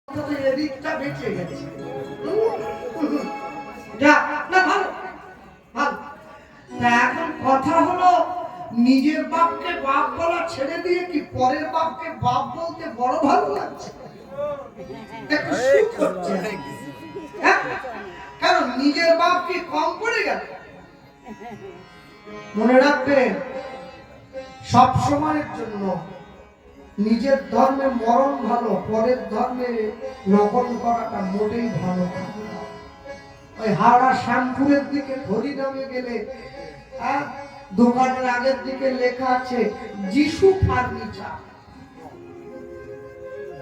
এদিকটা বেঁচে গেছে। যা না ভালো ভালো। এখন কথা হলো, নিজের বাপকে বাপ বলা ছেড়ে দিয়ে কি পরের বাপকে বাপ বলতে বড় ভালো লাগছে? একটু সুখ হচ্ছে। কারণ নিজের বাপ কি কম পড়ে গেল? মনে রাখবেন, সব সময়ের জন্য নিজের ধর্মে মরণ ভালো, পরের ধর্মে নকল করাটা মোটেই ভালো না। ওই হাওড়া শ্যামপুরের দিকে হরিনামে গেলে দোকানের আগের দিকে লেখা আছে যিশু ফার্নিচার,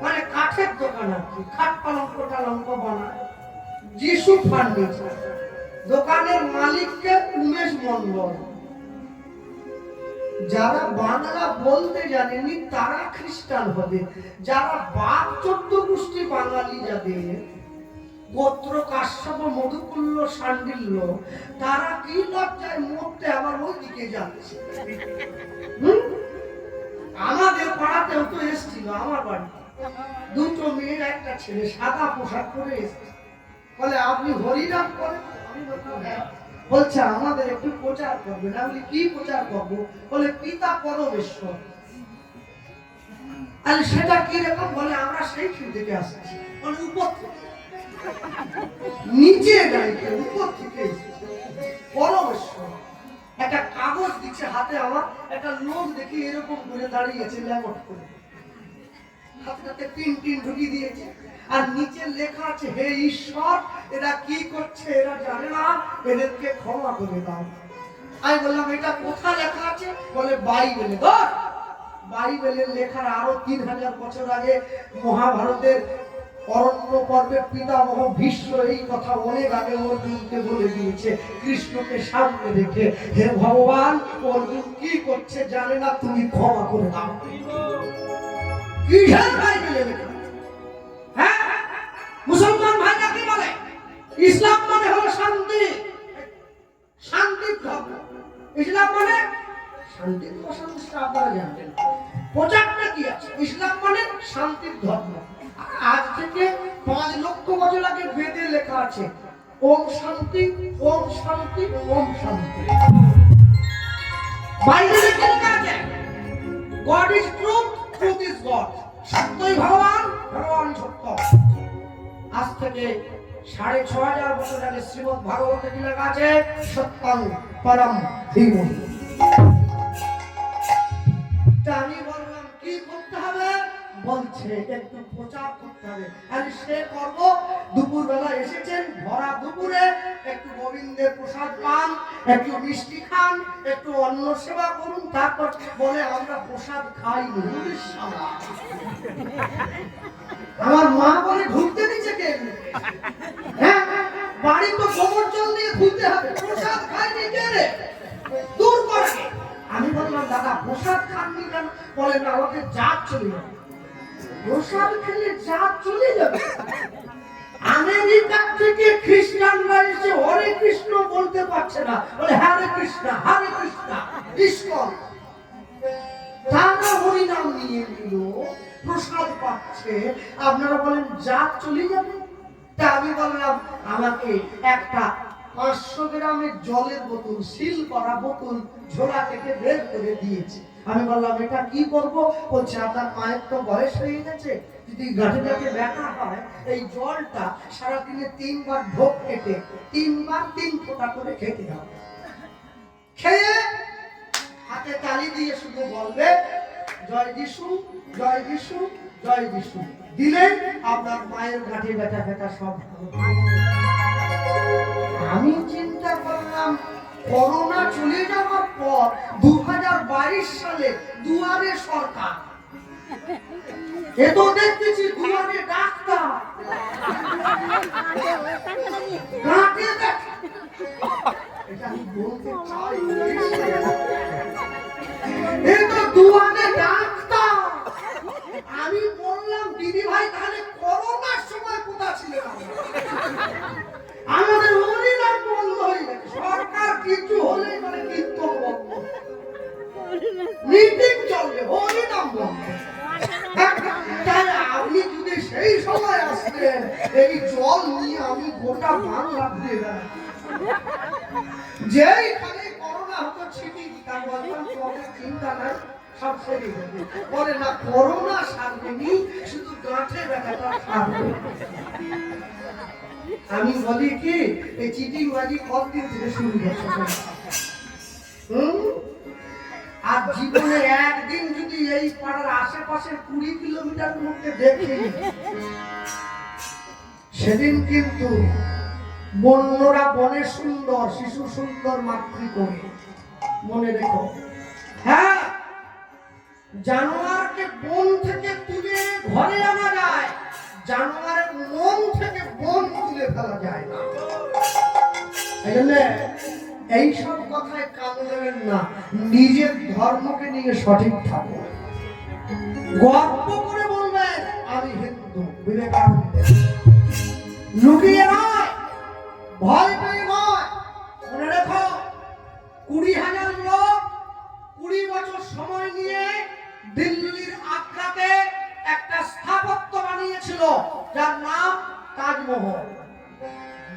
মানে কাঠের দোকান আর কি, খাট পালঙ্ক টালঙ্ক বানায়। যিশু ফার্নিচার, দোকানের মালিককে উমেশ মন্ডল। যারা বাংলা বলতে জানেনি তারা খ্রিস্টান হবে, যারা বাপ 14 গোষ্ঠী বাঙালি যাদের গোত্র কাশ্যপ মধুকুল্ল শাণ্ডিল্য, তারা কি লজ্জায় মরতে আবার ওই দিকে যাচ্ছে। আমাদের পাড়াতেও তো এসেছিল, আমার বাড়ি দুটো মেয়ের একটা ছেলে সাদা পোশাক পরে এসেছে। বলে আপনি হরিনাম করেন? বলছে আমাদের একটু প্রচার করবেন। আমি কি প্রচার করবো? বলে পিতা পরমেশ্বর। আর সেটা কি রকম? বলে আমরা সেই থেকে আসছি। বলে উপর থেকে, নিচে গাইতে উপর থেকে পরমেশ্বর। একটা কাগজ দিচ্ছে হাতে, আমার একটা লোক দেখি এরকম করে দাঁড়িয়েছে ল্যামট করে, হাতে পিন টিন ঢুকিয়ে দিয়েছে, আর নিচে লেখা আছে হে ঈশ্বর, এরা কি করছে এরা জানে না, এদেরকে ক্ষমা করে দাও। আমি বললাম এটা কোথায় লেখা আছে? বলে বাইবেলে। বাইবেলের লেখার আরো 3000 বছর আগে মহাভারতের অরণ্য পর্বে পিতামহ ভীষ্ম এই কথা অনেক আগে অর্জুনকে বলে দিয়েছে, কৃষ্ণকে সামনে রেখে, হে ভগবান অর্জুন কি করছে জানে না, তুমি ক্ষমা করে দাও। কিসের বাইবেলে লেখা? হ্যাঁ, মুসলমান ভাইরা কি বলে? ইসলাম মানে হলো শান্তি, শান্তির ধর্ম। ইসলাম মানে শান্তির অশান্তিটা আপনারা জানেন। প্রচারটা কি আছে? ইসলাম মানে শান্তির ধর্ম। আজ থেকে 5 লক্ষ বছর আগে বেদে লেখা আছে ওম শান্তি, ওম শান্তি, ওম শান্তি। বাইবেলে কি লেখা আছে? God is truth, truth is god. সত্যই ভগবান, ভগবান সত্য। আজ থেকে 6500 বছর আগে শ্রীমদ্ ভাগবতে কি লেখা আছে? সত্যং পরম ধীমহি। আমি বললাম কি করতে হবে? বলছে একটু প্রচার করতে হবে। আমি সে করব। দুপুর বেলা এসেছেন, ভরা দুপুরে একটু গোবিন্দের প্রসাদ পান, একটু মিষ্টি খান, একটু অন্ন সেবা করুন, তারপর বলে আমরা প্রসাদ খাইনি। আমার মা বলে ঢুকতে দিচ্ছে কে? হ্যাঁ, বাড়ি তো গোবর জল দিয়ে ধুতে হবে, প্রসাদ খাইনি কে রে? দূর করে। আমি বললাম দাদা প্রসাদ খাননি কেন? বলে না আমাকে জাত চলে যাবে। প্রসাদ খেলে জাত চলে যাবে? আমেরিকা থেকে খ্রিস্টানরা এসে হরে কৃষ্ণ বলতে পারছে না, বলে হরে কৃষ্ণ হরে কৃষ্ণ ইস্কন। তারা হরিনাম নিয়ে নিল, প্রসাদ পাচ্ছে, আপনারা বলেন জাত চলে যাবে? তা আমি বললাম আমাকে একটা 500 গ্রামের জলের বোতল, সিল করা বোতল ঝোলা থেকে বের করে দিয়েছে। আমি বললাম এটা কি করব? বলছে আপনার মায়ের তো বয়স হয়ে গেছে, যদি গাঁটে গাঁটে ব্যথা হয় এই জলটা সারাদিনে 3 বার ঢোক কেটে 3 বার 3 ফোঁটা করে খেতে হবে। খেয়ে হাতে তালি দিয়ে শুধু বলবে জয় যিশু, জয় যিশু, জয় যিশু। দিলে আপনার মায়ের গাঁটে ব্যথা ব্যথা সব ভালো। আমি চিন্তা করলাম করোনা চলে যাওয়ার পর 2022 সালে দুয়ারে সরকার, এ তো দেখতেছি দুয়ারে ডাক্তার, এটা আমি বলতে চাই, এ তো দুয়ারে ডাক্তার। আমি বললাম দিদি ভাই তাহলে করোনার সময় কোথায় ছিলেন? আমাদের হরিনাম বন্ধ হয়ে গেছে, সরকার কিছু হলে মানে কীর্তন বন্ধ, মিটিং চলবে, হরিনাম বন্ধ। তাই আপনি যদি সেই করোনায় আসলেন, এই জল নিয়ে আমি গোটা বাংলা ঘুরে বেড়াচ্ছি। যেই খালি করোনা হতো ছিটি দিতাম, বলতাম তোমাদের চিন্তা নাই, সব সেরে যাবে। বলে না, করোনা সারবেনি, শুধু গাঁঠে ব্যথাটা সারবে। আমি বলি কি, এই চিটিং বাজি কতদিন থেকে শুরু হচ্ছে? আর জীবনে একদিন যদি এই পাড়ার আশেপাশের 20 কিলোমিটার মধ্যে দেখি, সেদিন কিন্তু বন্যরা বনে সুন্দর, শিশু সুন্দর মাতৃ করে, মনে রেখো। হ্যাঁ, জানোয়ারকে বন থেকে তুলে ঘরে আনা যায়, জানোয়ারের মন থেকে বন তুলে ফেলা যায় না। এইসব কথায় কান দেবেন না, নিজের ধর্মকে নিয়ে সঠিক থাকো। গর্ব করে বলবেন আমি হিন্দু, বিবেকানন্দ। লুকিয়ে নয়, ভয় পেয়ে নয়। মনে রেখো, 20,000 লোক 20 বছর সময় নিয়ে দিল্লির আগ্রাতে একটা স্থাপত্য বানিয়েছিল, যার নাম তাজমহল।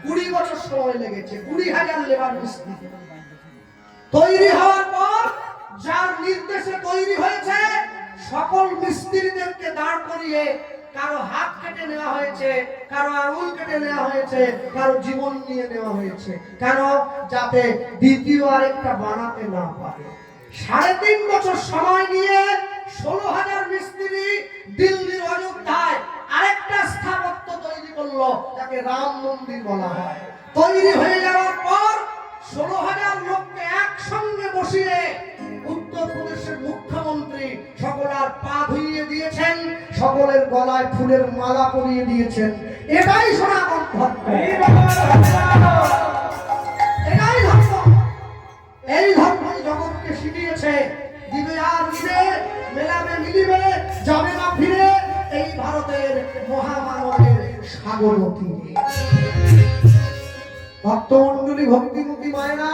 20 বছর সময় লেগেছে, 20,000 লেবার মিস্ত্রি তৈরি হওয়ার পর, যার নির্দেশে তৈরি হয়েছে, সকল মিস্ত্রিদেরকে দাঁড় করিয়ে কারো হাত কেটে নেওয়া হয়েছে, কারো আঙুল কেটে নেওয়া হয়েছে, কারো জীবন নিয়ে নেওয়া হয়েছে। কেন? যাতে দ্বিতীয় আরেকটা বানাতে না পারে। 3.5 বছর সময় নিয়ে 16,000 মিস্ত্রি দিল্লির অযোধ্যায় আরেকটা স্থাপত্য তৈরি করলো, যাকে রাম মন্দির বলা হয়। তৈরি হয়ে যাওয়ার পর 16,000 লোককে একসঙ্গে বসিয়ে উত্তরপ্রদেশের মুখ্যমন্ত্রী সকলের পা ধুইয়ে দিয়েছেন, সকলের গলায় ফুলের মালা পরিয়ে দিয়েছেন। এটাই সনাতন ধর্ম, এটাই ধর্ম। এই ধর্মই জগৎকে শিখিয়েছে, দিবে আর দিবে, মেলাবে মিলিবে, যাবে না ফিরে, এই ভারতের মহামানবের সাগর তীরে। ভক্তমণ্ডলী, ভক্তিমতী মায়েরা,